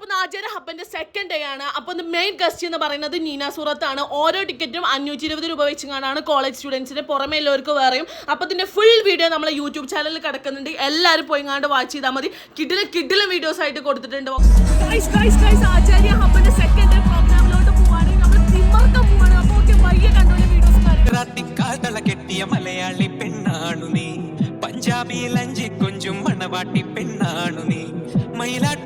അപ്പോൾ ആചാര്യ ഹബ്ബിന്റെ second day ആണ്. അപ്പോൾ മെയിൻ ഗസ്റ്റ് എന്ന് പറയുന്നത് നീന സൂറത്താണ്. ഓരോ ടിക്കറ്റും 520 രൂപ വെച്ചാണ് കോളേജ് സ്റ്റുഡൻസിന്, പുറമെ എല്ലാവർക്കും വേറെയും. അപ്പോൾ ഇതിന്റെ ഫുൾ വീഡിയോ നമ്മളെ യൂട്യൂബ് ചാനലിൽ കിടക്കുന്നുണ്ട്, എല്ലാവരും പോയി വാച്ച് ചെയ്താൽ മതി. കിഡിലും വീഡിയോസ് ആയിട്ട് കൊടുത്തിട്ടുണ്ട്. ആചാര്യ ഹബ്ബിന്റെ സെക്കൻഡ് ഡേ പ്രോഗ്രാമിലോട്ട് പോവാണെങ്കിൽ നമ്മൾ തിമ്മർക്കം പോവാണ്. അപ്പോൾ വയ്യ കണ്ടോളി വീഡിയോസ്. കെട്ടിയ മലയാളി പെണ്ണാണു നീ, പഞ്ചാബിയിൽ അഞ്ചി കൊഞ്ചും മണവാട്ടി പെണ്ണാണു നീ, മയിലാട്ട